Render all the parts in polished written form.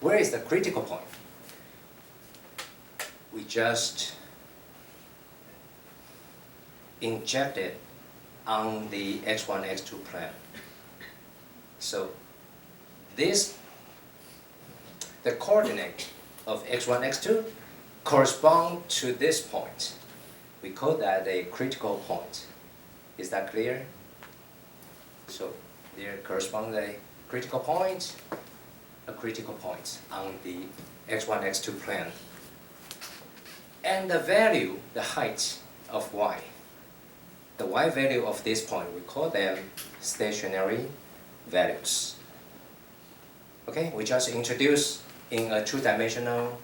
where is the critical point? We just inject it on the x1, x2 plane. So the coordinate of x1, x2 correspond to this point. We call that a critical point. Is that clear? So there corresponds a critical point on the x1, x2 plane. And the value, the height of y, the y value of this point, we call them stationary values. Okay, we just introduced in a two-dimensional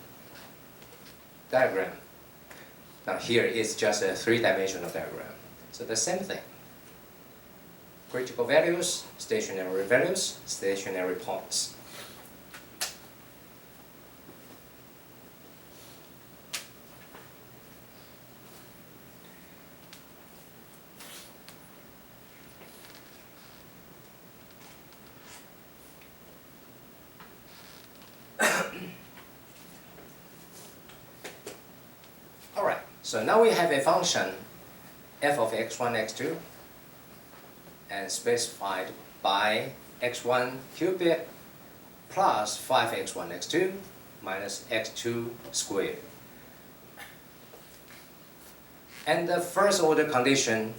diagram. Now here is just a three-dimensional diagram. So the same thing. Critical values, stationary points. Alright, so now we have a function f of x1, x2 and specified by x1 cubic plus 5x1, x2 minus x2 squared. And the first order condition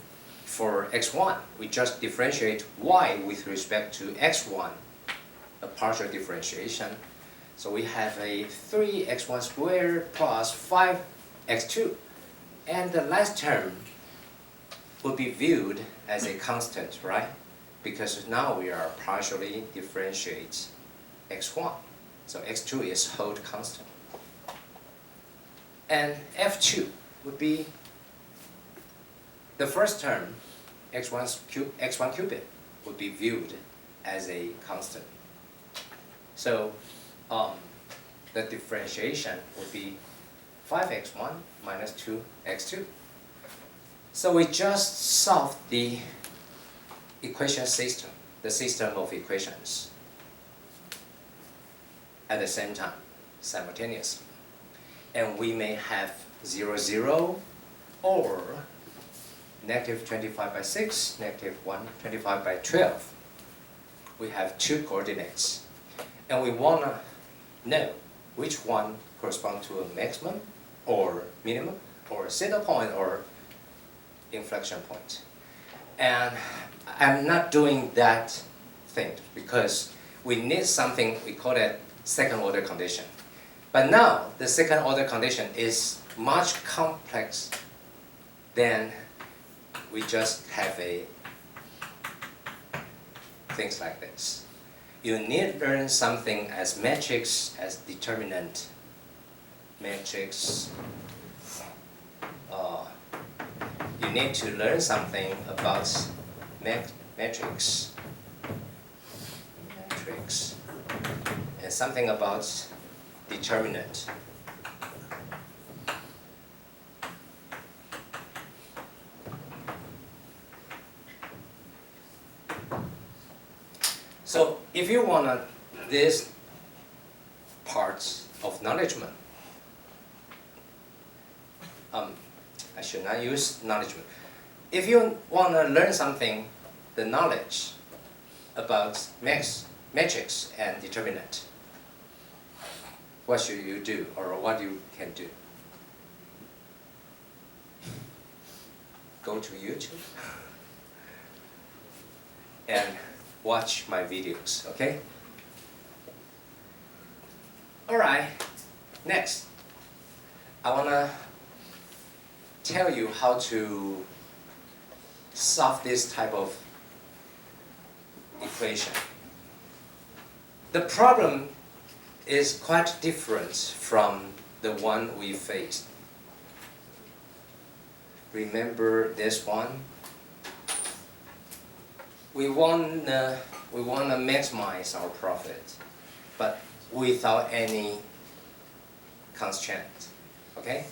for x1, we just differentiate y with respect to x1, a partial differentiation. So we have a 3x1 squared plus 5x2. And the last term would be viewed as a constant, right? Because now we are partially differentiate x1. So x2 is hold constant. And f2 would be the first term, x1 cubic, would be viewed as a constant. So the differentiation would be 5x1 minus 2x2. So we just solved the equation system, the system of equations at the same time, simultaneously. And we may have 0, 0, or negative 25 by 6, negative 1, 25 by 12. We have two coordinates. And we want to know which one corresponds to a maximum or minimum or a center point or inflection point. And I'm not doing that thing because we need something, we call it second order condition. But now the second order condition is much complex than we just have things like this. You need to learn something as matrix, as determinant matrix. You need to learn something about matrix, and something about determinant. So if you want this part of knowledgement, I should not use knowledgement. If you want to learn something, the knowledge about matrix and determinant, what should you do, or what you can do? Go to YouTube and watch my videos, okay? Alright, next, I want to tell you how to solve this type of equation. The problem is quite different from the one we faced. Remember this one? We want to maximize our profit, but without any constraint. Okay?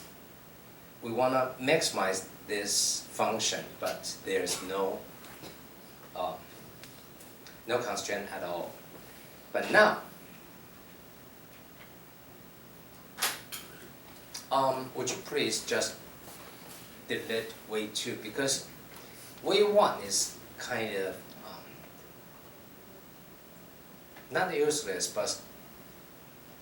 We want to maximize this function, but there's no constraint at all. But now, would you please just delete way 2, because way 1 is kind of not useless, but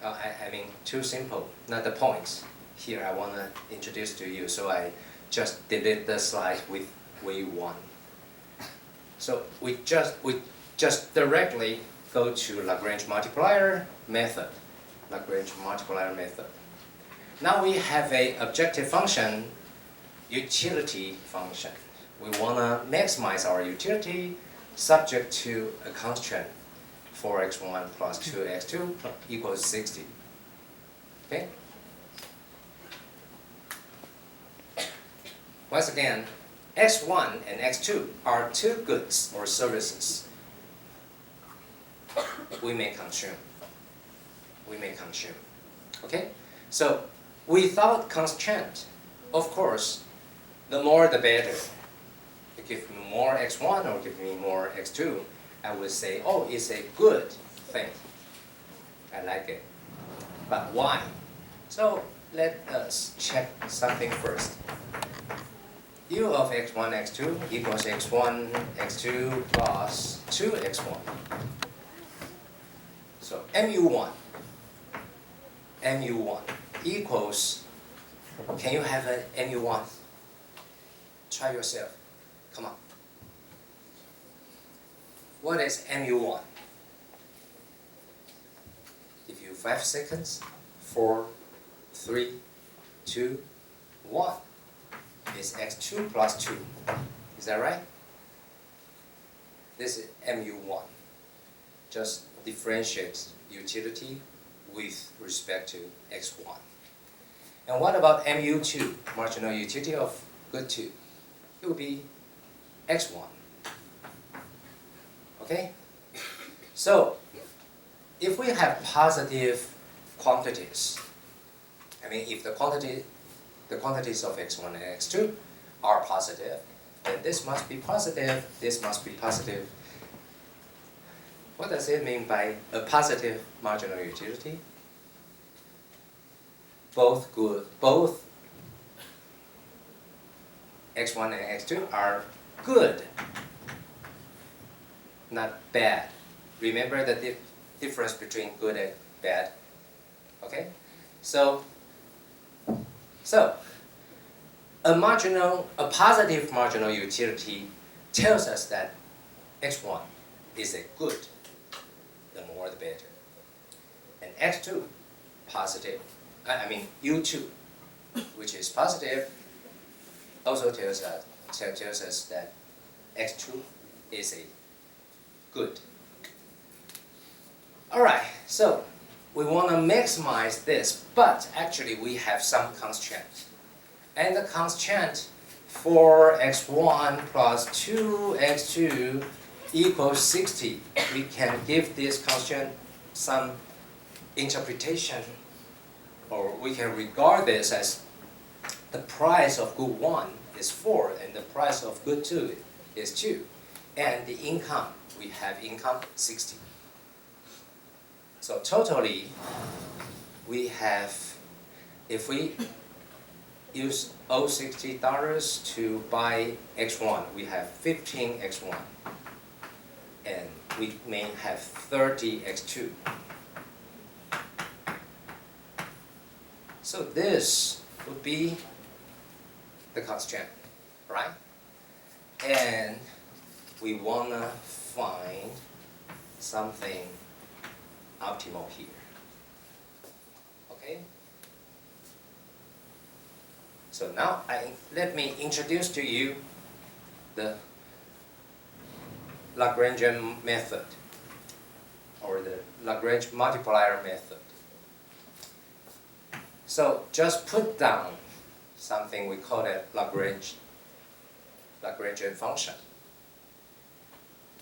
I mean too simple, not the points. Here I want to introduce to you, so I just delete the slide with way 1. So we just directly go to Lagrange multiplier method. Lagrange multiplier method. Now we have a objective function, utility function. We want to maximize our utility subject to a constraint 4x1 plus 2x2 equals 60. Okay? Once again, x1 and x2 are 2 goods or services we may consume. Okay? So without constraint, of course, the more the better. You give me more x1 or give me more x2, I would say, oh, it's a good thing. I like it. But why? So let us check something first. U of x1, x2 equals x1, x2 plus 2x1. So mu1 equals, can you have an mu1? Try yourself. Come on. What is mu1? Give you 5 seconds. 4, 3, 2, 1. It's x2 plus 2. Is that right? This is mu1. Just differentiates utility with respect to x1. And what about mu2, marginal utility of good 2? It will be x1. Okay? So, if we have positive quantities, I mean, if the quantities of x1 and x2 are positive, then this must be positive, this must be positive. What does it mean by a positive marginal utility? Both x1 and x2 are good, not bad. Remember the difference between good and bad. Okay? So a positive marginal utility tells us that x1 is a good, the more the better. And x2, positive, I mean u2, which is positive, also tells us that x2 is a good. Alright, so we want to maximize this, but actually we have some constraints. And the constraint for x1 plus 2x2 equals 60. We can give this constraint some interpretation, or we can regard this as the price of good 1 is 4 and the price of good 2 is 2. And the income, we have income 60. So totally, we have, if we use $60 to buy x1, we have 15 x1. And we may have 30 x2. So this would be the constraint, right? And we want to find something optimal here. Okay? So now let me introduce to you the Lagrangian method, or the Lagrange multiplier method. So just put down something we call a Lagrangian function.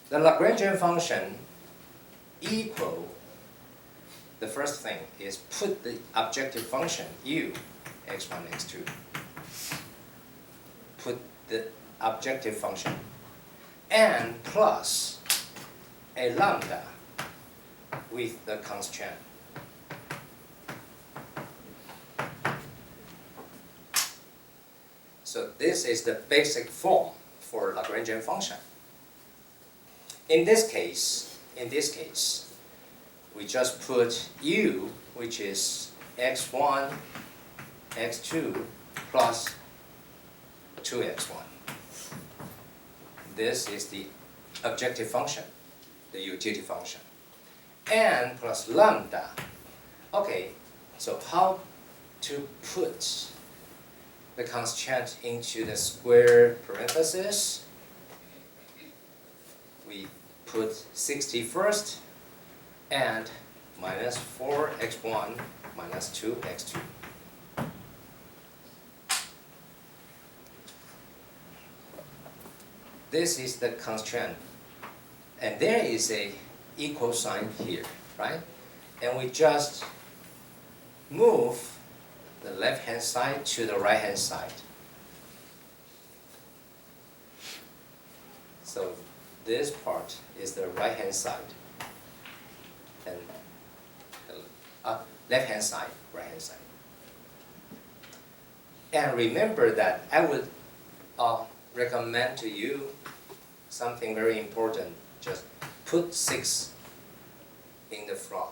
The Lagrangian function equal, the first thing is put the objective function u, x1, x2. Put the objective function and plus a lambda with the constraint. So this is the basic form for Lagrangian function. In this case, we just put u, which is x1, x2 plus 2x1. This is the objective function, the utility function. N plus lambda. Okay, so how to put the constraint into the square parenthesis? We put 60 first and minus 4x1 minus 2x2. This is the constraint, and there is a equal sign here, right? And we just move the left-hand side to the right-hand side. So this part is the right-hand side, and left-hand side, right-hand side. And remember that I would recommend to you something very important. Just put 6 in the front.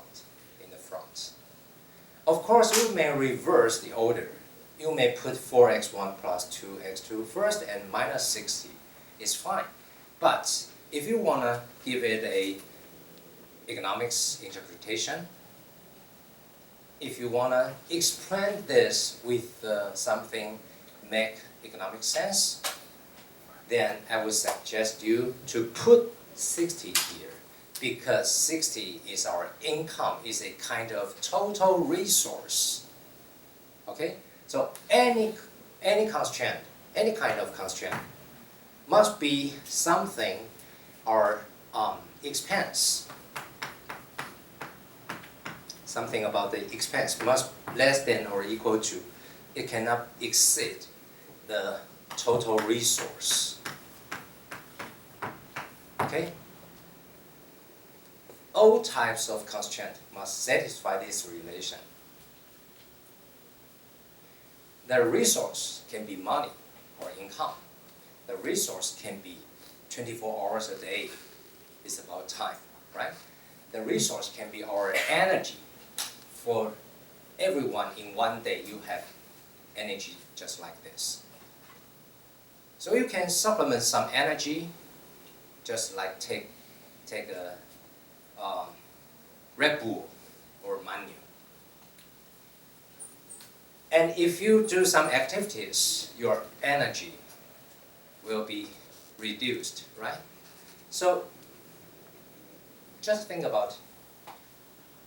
Of course, you may reverse the order. You may put 4x1 plus 2x2 first and minus 60. It's fine. But if you want to give it a economics interpretation, if you want to explain this with something make economic sense, then I would suggest you to put 60 here, because 60 is our income, is a kind of total resource. Okay? So any constraint, any kind of constraint must be something or expense. Something about the expense must less than or equal to, it cannot exceed the total resource. Okay? All types of constraint must satisfy this relation. The resource can be money or income. The resource can be 24 hours a day. It's about time, right? The resource can be our energy. For everyone in one day, you have energy just like this. So you can supplement some energy, just like take a Red Bull or Manu. And if you do some activities, your energy will be reduced, right? So just think about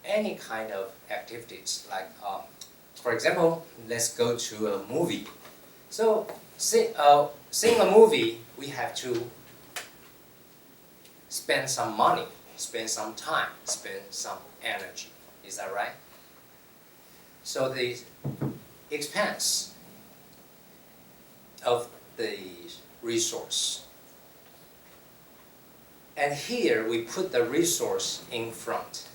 any kind of activities, like, for example, let's go to a movie. So seeing a movie, we have to spend some money, spend some time, spend some energy. Is that right? So the expense of the resource. And here we put the resource in front,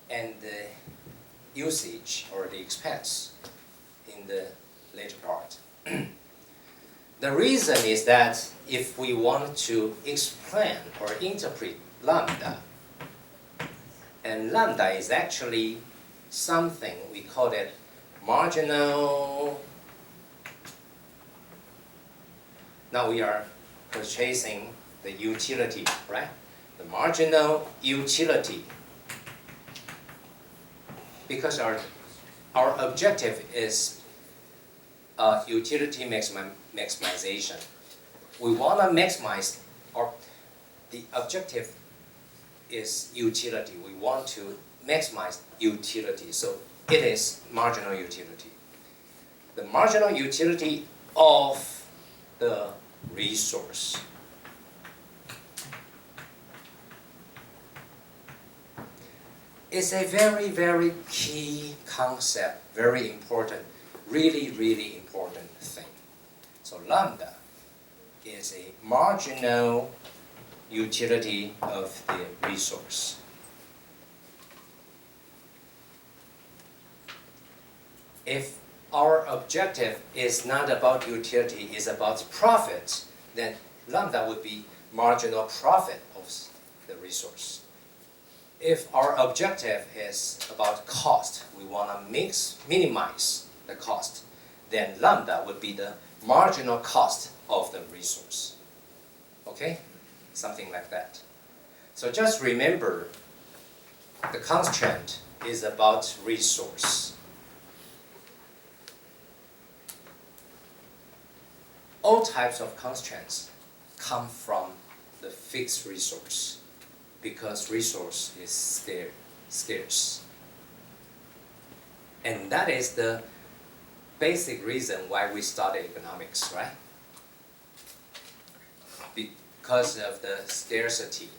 and the usage or the expense in the later part. The reason is that if we want to explain or interpret lambda, and lambda is actually something, we call it marginal. Now we are purchasing the utility, right? The marginal utility. Because our objective is utility maximization. We want to maximize, the objective is utility. We want to maximize utility, so it is marginal utility. The marginal utility of the resource. It's a very, very key concept, very important, really, really important thing. So lambda is a marginal utility of the resource. If our objective is not about utility, it's about profit, then lambda would be marginal profit of the resource. If our objective is about cost, we want to minimize the cost, then lambda would be the marginal cost of the resource. Okay? Something like that. So just remember, the constraint is about resource. All types of constraints come from the fixed resource because resource is scarce. And that is the basic reason why we study economics, right? Because of the scarcity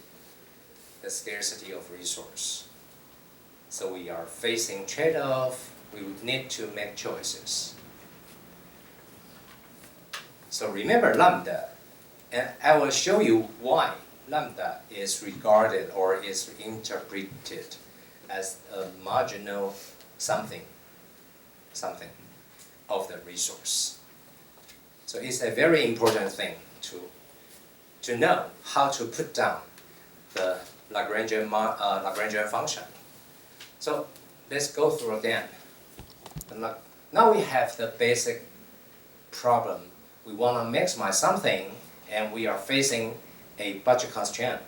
of resource. So we are facing trade-off, we would need to make choices. So remember lambda, and I will show you why lambda is regarded or is interpreted as a marginal something of the resource. So it's a very important thing to know how to put down the Lagrangian function. So let's go through them. Now we have the basic problem. We want to maximize something, and we are facing a budget constraint.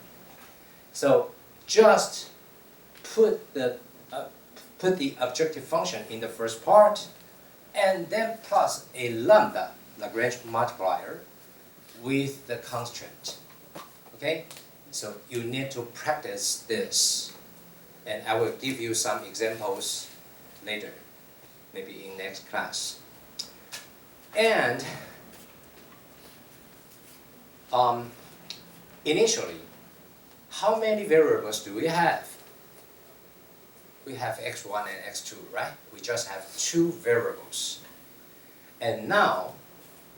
So just put the objective function in the first part, and then plus a lambda Lagrange multiplier with the constraint. Okay? So you need to practice this, and I will give you some examples later, maybe in next class. And initially, how many variables do we have? We have x1 and x2, right? We just have two variables. And now,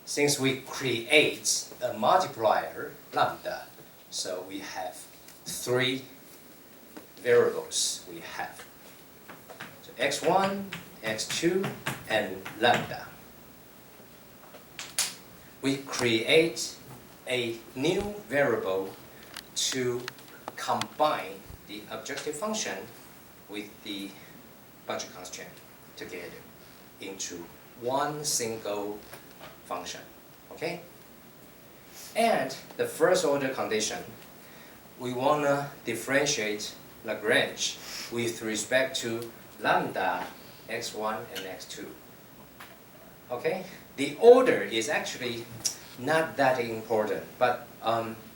since we create a multiplier, lambda, so we have three variables we have. So x1, x2, and lambda. We create a new variable to combine the objective function with the budget constraint together into one single function. Okay? And the first order condition, we want to differentiate Lagrange with respect to lambda x1 and x2. Okay? The order is actually not that important, but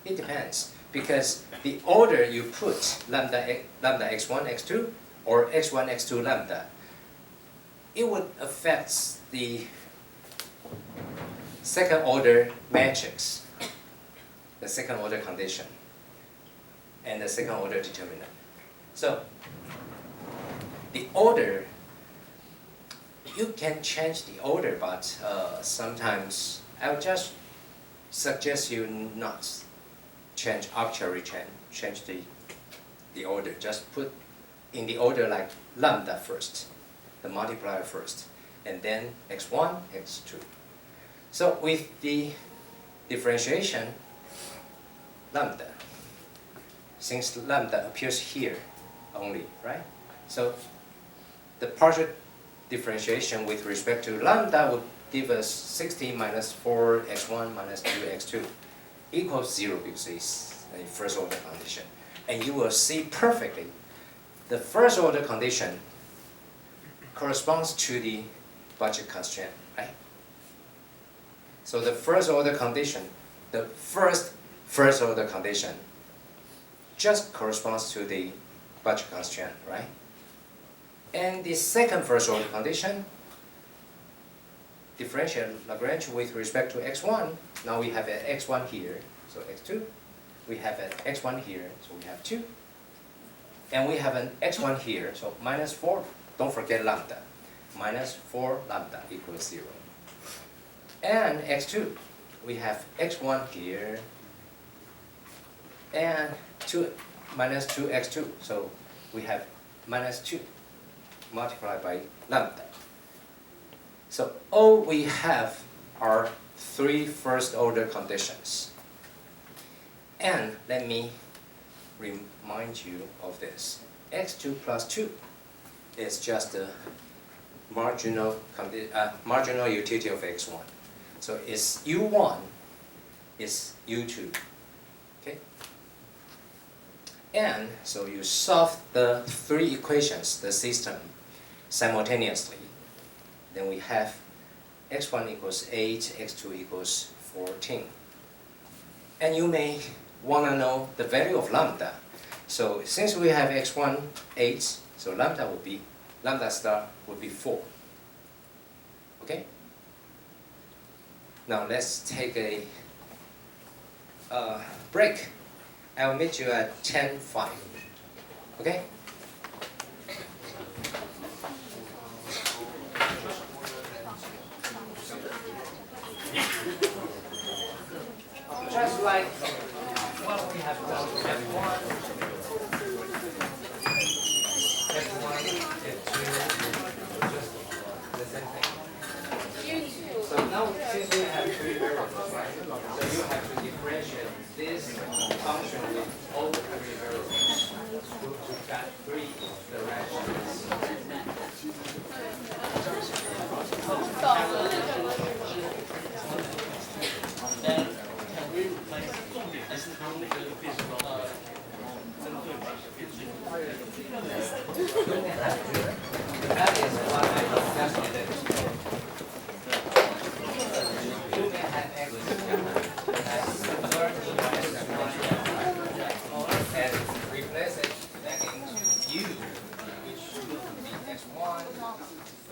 it depends, because the order you put lambda x1, x2, or x1, x2 lambda, it would affect the second order matrix, the second order condition, and the second order determinant. So the order, you can change the order, but sometimes I'll just suggest you not change arbitrary change the order. Just put in the order like lambda first, the multiplier first, and then x1, x2. So with the differentiation, lambda, since lambda appears here only, right? So the partial differentiation with respect to lambda would give us 60 minus 4x1 minus 2x2 equals 0, because it's a first order condition. And you will see perfectly the first order condition corresponds to the budget constraint, right? So the first order condition, the first order condition just corresponds to the budget constraint, right? And the second first order condition, differentiate Lagrange with respect to x1. Now we have an x1 here, so x2. We have an x1 here, so we have 2. And we have an x1 here, so minus 4. Don't forget lambda. Minus 4 lambda equals 0. And x2, we have x1 here, and minus 2x2. So we have minus 2 multiplied by lambda. So all we have are 3 first-order conditions. And let me remind you of this. x2 plus 2 is just the marginal utility of x1. So it's u1 is u2. Okay? And so you solve the 3 equations, the system, simultaneously. Then we have x1 equals 8, x2 equals 14. And you may want to know the value of lambda. So since we have x1, 8, so lambda star would be 4. Okay? Now let's take a break. I'll meet you at 10:05. Okay? Just like what we have done with F1, F2, just the same thing. So now, since we have 3 variables, right? So you have to differentiate this function with all 3 variables to get 3 directions. That is what I discussed today. You may have x as 30 minus 1 and replace it back into u, which would be x1,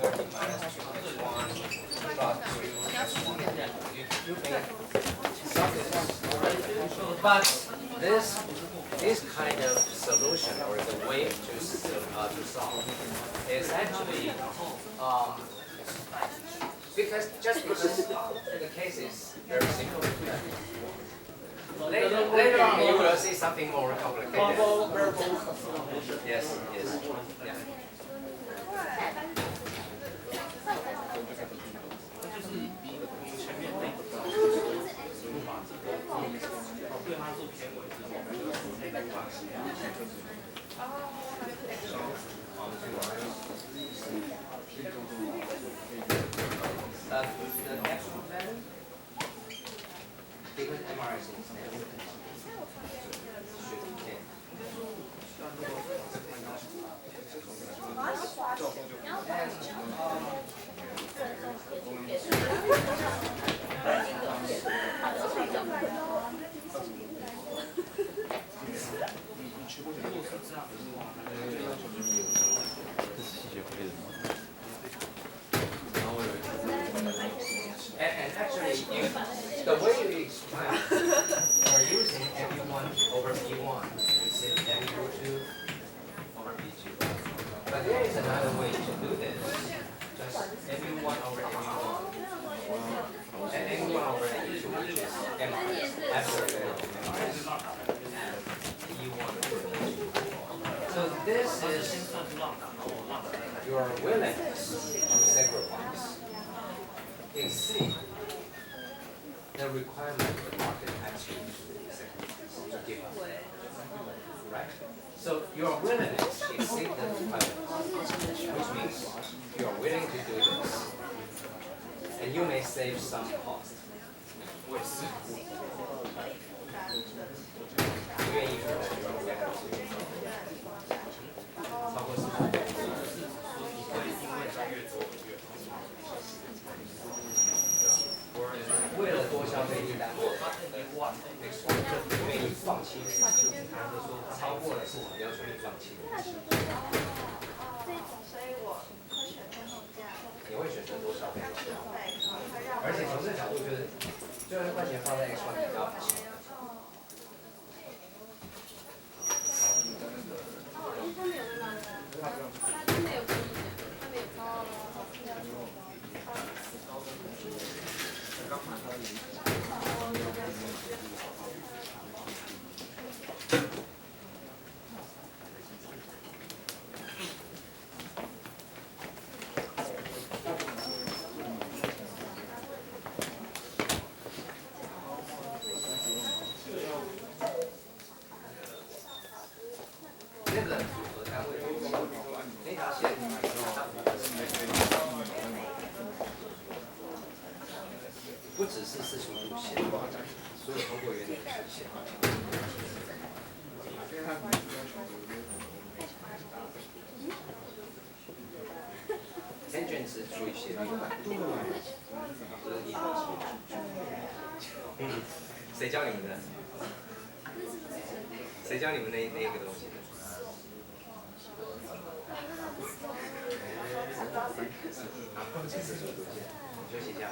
30 minus 2x1 plus 2x1. You may solve this. But this kind of solution, or the way to solve, is actually because the case is very simple. Later you will see something more complicated. Yes, yes, yeah. The next one, because MRI is and actually, the way you explain, you're using mu1 over b1, it's mu2 over b2. But there is another way to do this. Just mu1 over mu1, and mu1 over mu2, which is absolutely u1 over u2. So this is your willingness to sacrifice. Exceed the requirement the market actually to give us. Right? So your willingness exceeds the requirement, which means you are willing to do this. And you may save some cost.为了多消费一单，愿意放弃，他是说超过了市场要求你放弃。你会选择多消费？而且从这个角度，就是600块钱放在 X1 比较好。只是4速度线，所有通过原点实现。tangent 是除以斜率，这是1分7。谁教你们的？谁教你们那个东西的？好，这是4速度线，休息一下。